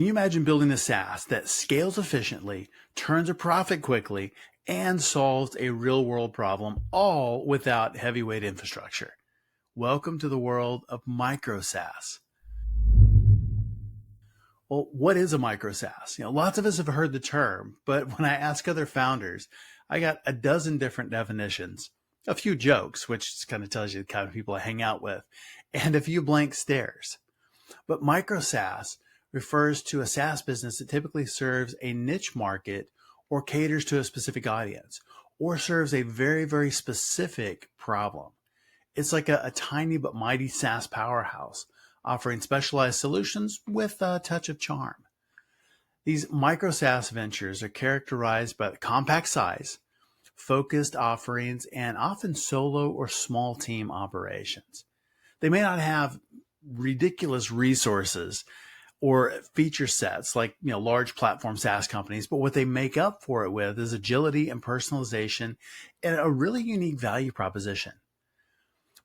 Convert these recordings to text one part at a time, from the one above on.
Can you imagine building a SaaS that scales efficiently, turns a profit quickly, and solves a real world problem, all without heavyweight infrastructure? Welcome to the world of micro SaaS. Well, what is a micro SaaS? Lots of us have heard the term, but when I ask other founders, I got a dozen different definitions, a few jokes, which kind of tells you the kind of people I hang out with, and a few blank stares. But micro SaaS refers to a SaaS business that typically serves a niche market or caters to a specific audience or serves a very, very specific problem. It's like a tiny but mighty SaaS powerhouse offering specialized solutions with a touch of charm. These micro SaaS ventures are characterized by the compact size, focused offerings, and often solo or small team operations. They may not have ridiculous resources or feature sets like large platform SaaS companies, but what they make up for it with is agility and personalization and a really unique value proposition.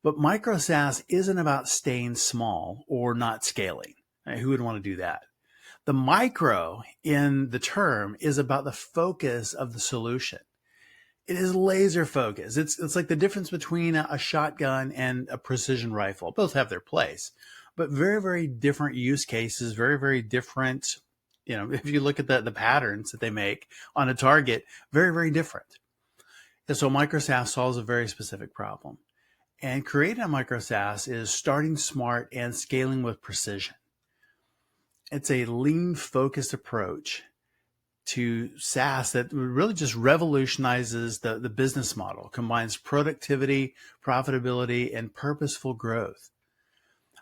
But micro SaaS isn't about staying small or not scaling. Right? Who would want to do that? The micro in the term is about the focus of the solution. It is laser focused. It's like the difference between a shotgun and a precision rifle. Both have their place, but very, very different use cases, very, very different. If you look at the patterns that they make on a target, very, very different. And so micro SaaS solves a very specific problem. And creating a micro SaaS is starting smart and scaling with precision. It's a lean, focused approach to SaaS that really just revolutionizes the business model, combines productivity, profitability, and purposeful growth.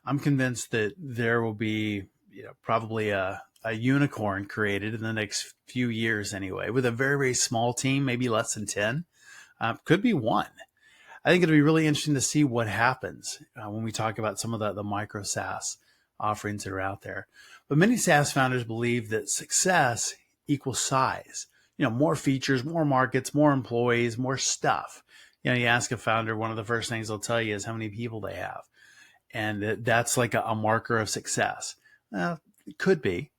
I'm convinced that there will be probably a unicorn created in the next few years anyway, with a very, very small team, maybe less than 10, could be one. I think it'll be really interesting to see what happens when we talk about some of the micro SaaS offerings that are out there. But many SaaS founders believe that success equals size. More features, more markets, more employees, more stuff. You ask a founder, one of the first things they'll tell you is how many people they have. And that's like a marker of success. It could be,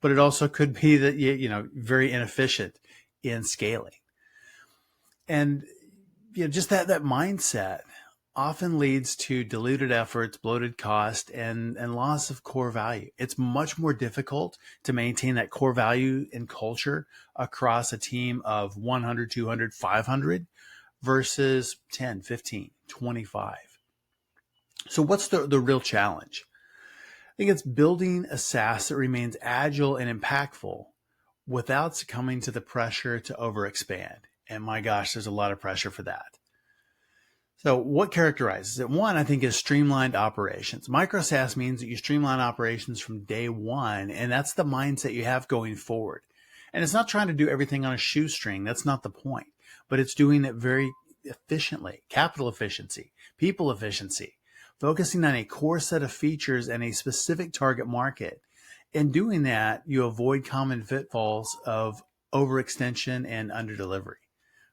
but it also could be that you're very inefficient in scaling. And just that mindset often leads to diluted efforts, bloated cost, and loss of core value. It's much more difficult to maintain that core value and culture across a team of 100, 200, 500 versus 10, 15, 25. So what's the real challenge? I think it's building a SaaS that remains agile and impactful without succumbing to the pressure to overexpand. And my gosh, there's a lot of pressure for that. So what characterizes it? One, I think, is streamlined operations. Micro SaaS means that you streamline operations from day one, and that's the mindset you have going forward. And it's not trying to do everything on a shoestring. That's not the point. But it's doing it very efficiently. Capital efficiency, people efficiency, focusing on a core set of features and a specific target market. In doing that, you avoid common pitfalls of overextension and underdelivery,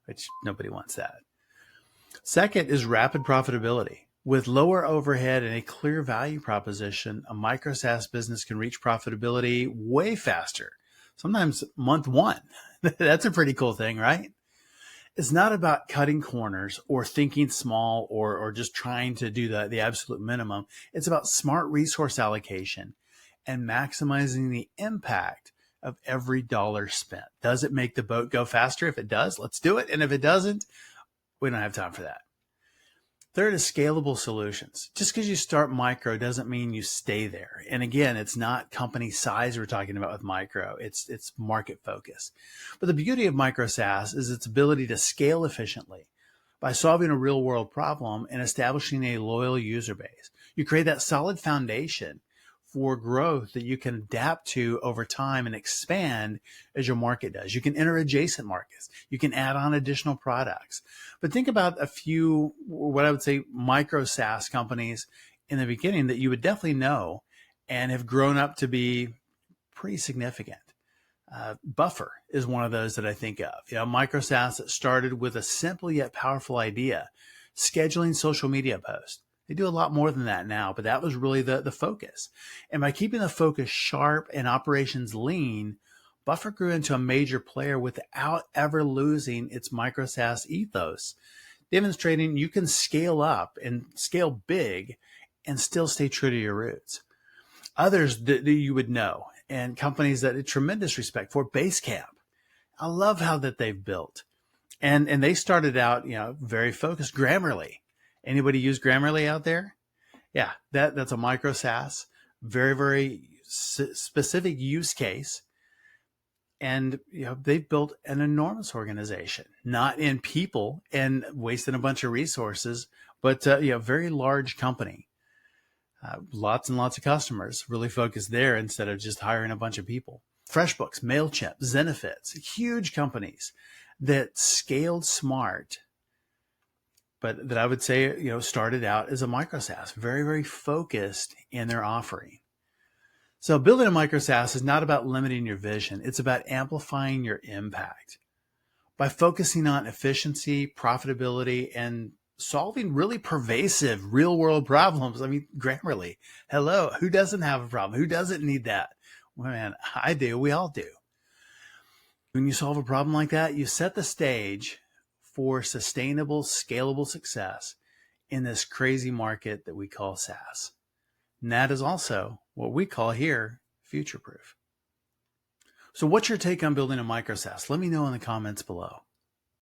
which nobody wants that. Second is rapid profitability. With lower overhead and a clear value proposition, a micro SaaS business can reach profitability way faster, sometimes month one. That's a pretty cool thing, right? It's not about cutting corners or thinking small or just trying to do the absolute minimum. It's about smart resource allocation and maximizing the impact of every dollar spent. Does it make the boat go faster? If it does, let's do it. And if it doesn't, we don't have time for that. Third is scalable solutions. Just because you start micro doesn't mean you stay there. And again, it's not company size we're talking about with micro. It's market focus. But the beauty of micro SaaS is its ability to scale efficiently by solving a real world problem and establishing a loyal user base. You create that solid foundation for growth that you can adapt to over time and expand as your market does. You can enter adjacent markets. You can add on additional products. But think about a few, what I would say, micro SaaS companies in the beginning that you would definitely know and have grown up to be pretty significant. Buffer is one of those that I think of. Micro SaaS that started with a simple yet powerful idea, scheduling social media posts. They do a lot more than that now, but that was really the focus. And by keeping the focus sharp and operations lean, Buffer grew into a major player without ever losing its micro SaaS ethos, demonstrating you can scale up and scale big and still stay true to your roots. Others that you would know, and companies that I have tremendous respect for, Basecamp. I love how that they've built. And they started out, very focused. Grammarly. Anybody use Grammarly out there? Yeah, that's a micro SaaS, very, very specific use case. And they've built an enormous organization, not in people and wasting a bunch of resources, but very large company. Lots and lots of customers, really focused there instead of just hiring a bunch of people. Freshbooks, MailChimp, Zenefits, huge companies that scaled smart, but that I would say, started out as a micro SaaS, very, very focused in their offering. So building a micro SaaS is not about limiting your vision. It's about amplifying your impact by focusing on efficiency, profitability, and solving really pervasive real world problems. I mean, Grammarly, hello, who doesn't have a problem? Who doesn't need that? Well, man, I do. We all do. When you solve a problem like that, you set the stage for sustainable, scalable success in this crazy market that we call SaaS. And that is also what we call here future-proof. So what's your take on building a micro SaaS? Let me know in the comments below.